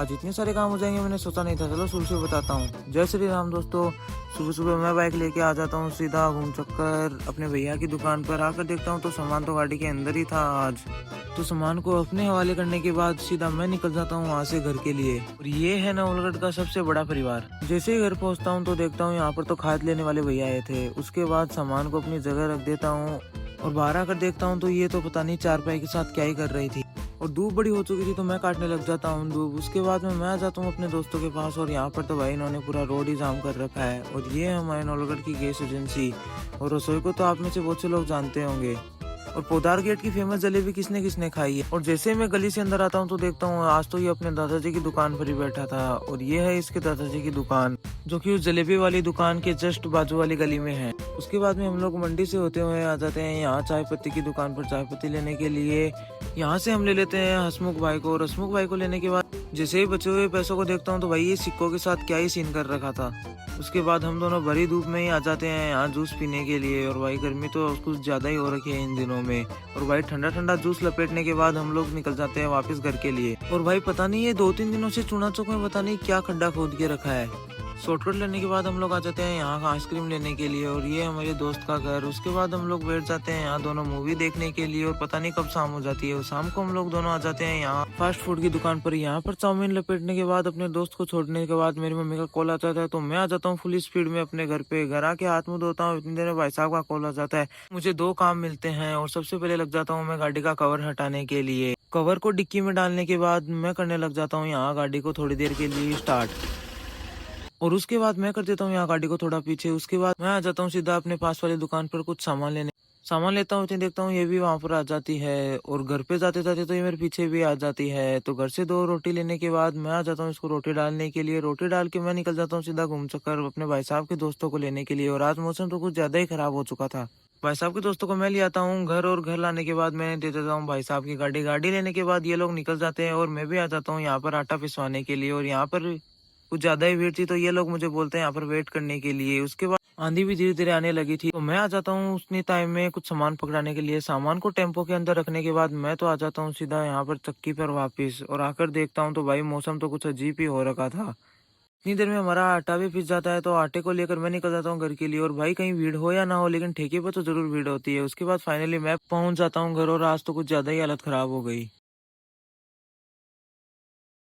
आज इतने सारे काम हो जाएंगे मैंने सोचा नहीं था। चलो शुरू से बताता हूँ। जय श्री राम दोस्तों। सुबह सुबह मैं बाइक लेके आ जाता हूँ सीधा घूम चक्कर अपने भैया की दुकान पर। आकर देखता हूँ तो सामान तो गाड़ी के अंदर ही था आज। तो सामान को अपने हवाले करने के बाद सीधा मैं निकल जाता हूँ वहाँ से घर के लिए। और ये है नवलगढ़ का सबसे बड़ा परिवार। जैसे ही घर पहुँचता हूँ तो देखता हूँ यहाँ पर तो खाद लेने वाले भैया आए थे। उसके बाद सामान को अपनी जगह रख देता हूँ और बाहर आकर देखता हूँ तो ये तो पता नहीं चारपाई के साथ क्या ही कर रही थी। और धूप बड़ी हो चुकी थी तो मैं काटने लग जाता हूँ धूप। उसके बाद में मैं आ जाता हूँ अपने दोस्तों के पास और यहाँ पर तो भाई इन्होंने पूरा रोड ही जाम कर रखा है। और ये है हमारे नवलगढ़ की गैस एजेंसी। और रसोई को तो आप में से बहुत से लोग जानते होंगे। और पोदार गेट की फेमस जलेबी किसने किसने खाई है। और जैसे मैं गली से अंदर आता हूँ तो देखता हूँ आज तो ये अपने दादाजी की दुकान पर ही बैठा था। और ये है इसके दादाजी की दुकान, जो कि उस जलेबी वाली दुकान के जस्ट बाजू वाली गली में है। उसके बाद में हम लोग मंडी से होते हुए आ जाते हैं यहाँ चाय पत्ती की दुकान पर चाय पत्ती लेने के लिए। यहाँ से हम ले लेते हैं हसमुख भाई को। और हसमुख भाई को लेने के बाद जैसे ही बचे हुए पैसों को देखता हूँ तो भाई ये सिक्कों के साथ क्या ही सीन कर रखा था। उसके बाद हम दोनों भरी धूप में ही आ जाते हैं यहाँ जूस पीने के लिए। और भाई गर्मी तो कुछ ज्यादा ही हो रखी है इन दिनों में। और भाई ठंडा ठंडा जूस लपेटने के बाद हम लोग निकल जाते हैं वापस घर के लिए। और भाई पता नहीं ये 2-3 दिनों से चूना चौक में पता नहीं क्या खड्डा खोद के रखा है। शॉर्टकट लेने के बाद हम लोग आ जाते हैं यहाँ आइसक्रीम लेने के लिए। और ये हमारे दोस्त का घर। उसके बाद हम लोग बैठ जाते हैं यहाँ दोनों मूवी देखने के लिए। और पता नहीं कब शाम हो जाती है। शाम को हम लोग दोनों आ जाते हैं यहाँ फास्ट फूड की दुकान पर। यहाँ पर चाउमीन लपेटने के बाद अपने दोस्त को छोड़ने के बाद मेरी मम्मी का कॉल आता है तो मैं आ जाता हूँ फुल स्पीड में अपने घर पे। घर आके हाथ मुंह धोता हूँ, इतनी देर में भाई साहब का कॉल आ जाता है। मुझे 2 काम मिलते हैं और सबसे पहले लग जाता हूँ मैं गाड़ी का कवर हटाने के लिए। कवर को डिक्की में डालने के बाद मैं करने लग जाता हूँ यहाँ गाड़ी को थोड़ी देर के लिए स्टार्ट। और उसके बाद मैं कर देता हूँ यहाँ गाड़ी को थोड़ा पीछे। उसके बाद मैं आ जाता हूँ सीधा अपने पास वाली दुकान पर कुछ सामान लेने। सामान लेता हूँ, देखता हूँ ये भी वहां पर आ जाती है। और घर पे जाते जाते तो ये मेरे पीछे भी आ जाती है। तो घर से 2 रोटी लेने के बाद मैं आ जाता हूँ इसको रोटी डालने के लिए। रोटी डाल के मैं निकल जाता हूँ सीधा घूम चक्कर अपने भाई साहब के दोस्तों को लेने के लिए। और आज मौसम तो कुछ ज्यादा ही खराब हो चुका था। भाई साहब के दोस्तों को मैं ले आता हूँ घर। और घर लाने के बाद मैं दे देता हूँ भाई साहब की गाड़ी। गाड़ी लेने के बाद ये लोग निकल जाते हैं और मैं भी आ जाता हूँ यहाँ पर आटा पिसवाने के लिए। और यहाँ पर कुछ ज्यादा ही भीड़ थी तो ये लोग मुझे बोलते हैं यहाँ पर वेट करने के लिए। उसके बाद आंधी भी धीरे धीरे आने लगी थी तो मैं आ जाता हूँ उतनी टाइम में कुछ सामान पकड़ाने के लिए। सामान को टेम्पो के अंदर रखने के बाद मैं तो आ जाता हूँ सीधा यहाँ पर चक्की पर वापस। और आकर देखता हूँ तो भाई मौसम तो कुछ अजीब ही हो रखा था। इतनी देर में हमारा आटा भी पिस जाता है तो आटे को लेकर मैं निकल जाता हूँ घर के लिए। और भाई कहीं भीड़ हो या ना हो लेकिन ठेके पर तो जरूर भीड़ होती है। उसके बाद फाइनली मैं पहुंच जाता हूँ घर। और आज तो कुछ ज्यादा ही हालत खराब हो गई।